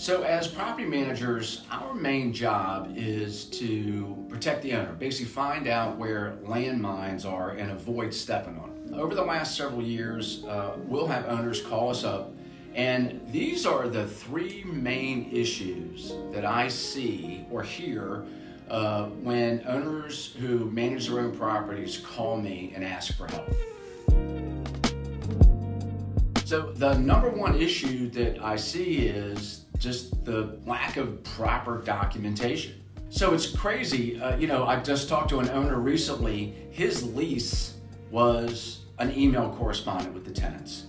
So as property managers, our main job is to protect the owner, basically find out where landmines are and avoid stepping on them. Over the last several years, we'll have owners call us up, and these are the three main issues that I see or hear when owners who manage their own properties call me and ask for help. So the number one issue that I see is just the lack of proper documentation. So it's crazy. I just talked to an owner recently. His lease was an email correspondent with the tenants.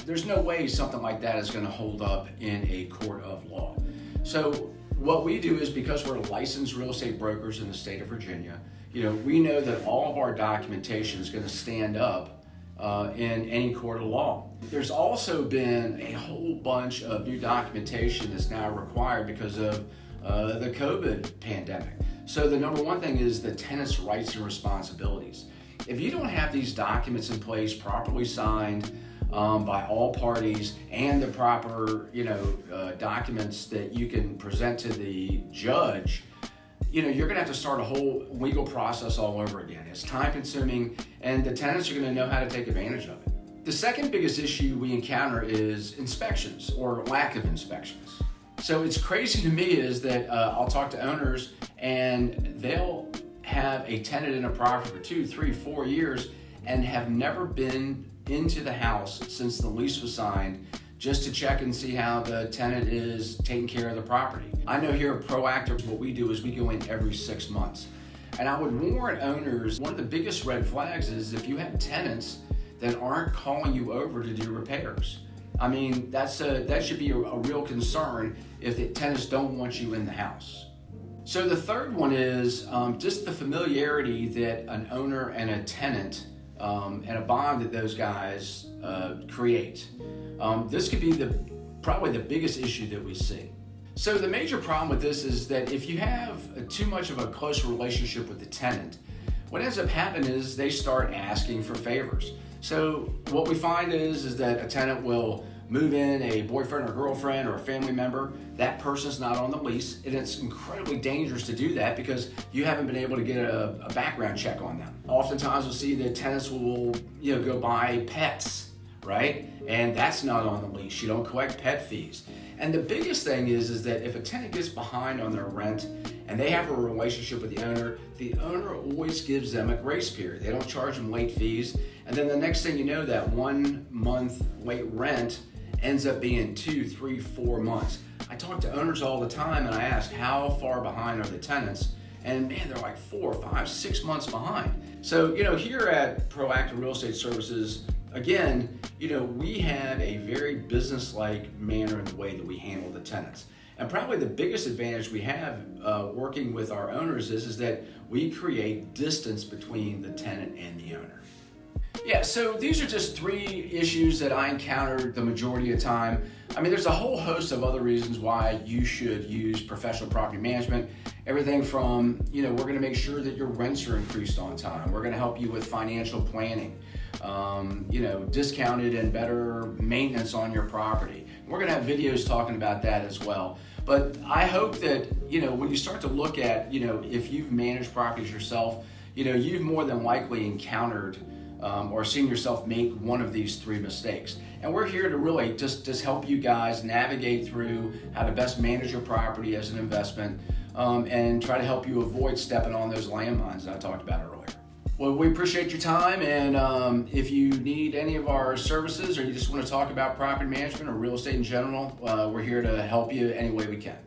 There's no way something like that is going to hold up in a court of law. So what we do is, because we're licensed real estate brokers in the state of Virginia, we know that all of our documentation is going to stand up in any court of law. There's also been a whole bunch of new documentation that's now required because of the COVID pandemic. So the number one thing is the tenant's rights and responsibilities. If you don't have these documents in place, properly signed by all parties, and the proper documents that you can present to the judge, you're gonna have to start a whole legal process all over again. It's time consuming, and the tenants are gonna know how to take advantage of it. The second biggest issue we encounter is inspections or lack of inspections. So it's crazy to me is that I'll talk to owners and they'll have a tenant in a property for 2, 3, 4 years and have never been into the house since the lease was signed, just to check and see how the tenant is taking care of the property. I know here at Proactive, what we do is we go in every 6 months. And I would warn owners, one of the biggest red flags is if you have tenants that aren't calling you over to do repairs. I mean, that should be a real concern if the tenants don't want you in the house. So the third one is just the familiarity that an owner and a tenant and a bond that those guys create. This could be probably the biggest issue that we see. So the major problem with this is that if you have too much of a close relationship with the tenant, what ends up happening is they start asking for favors. So what we find is that a tenant will move in a boyfriend or girlfriend or a family member. That person's not on the lease, and it's incredibly dangerous to do that because you haven't been able to get a background check on them. Oftentimes we'll see that tenants will go buy pets, right? And that's not on the lease. You don't collect pet fees. And the biggest thing is that if a tenant gets behind on their rent and they have a relationship with the owner always gives them a grace period. They don't charge them late fees. And then the next thing you know, that 1 month late rent ends up being 2, 3, 4 months. I talk to owners all the time and I ask how far behind are the tenants? And man, they're like 4, 5, 6 months behind. So, here at Proactive Real Estate Services, again, we have a very business-like manner in the way that we handle the tenants. And probably the biggest advantage we have working with our owners is that we create distance between the tenant and the owner. Yeah, so these are just 3 issues that I encountered the majority of the time. I mean, there's a whole host of other reasons why you should use professional property management. Everything from, we're gonna make sure that your rents are increased on time. We're gonna help you with financial planning, discounted and better maintenance on your property. We're gonna have videos talking about that as well. But I hope that, when you start to look at, if you've managed properties yourself, you've more than likely encountered or seen yourself make one of these 3 mistakes. And we're here to really just help you guys navigate through how to best manage your property as an investment and try to help you avoid stepping on those landmines that I talked about earlier. Well, we appreciate your time, and if you need any of our services or you just want to talk about property management or real estate in general, we're here to help you any way we can.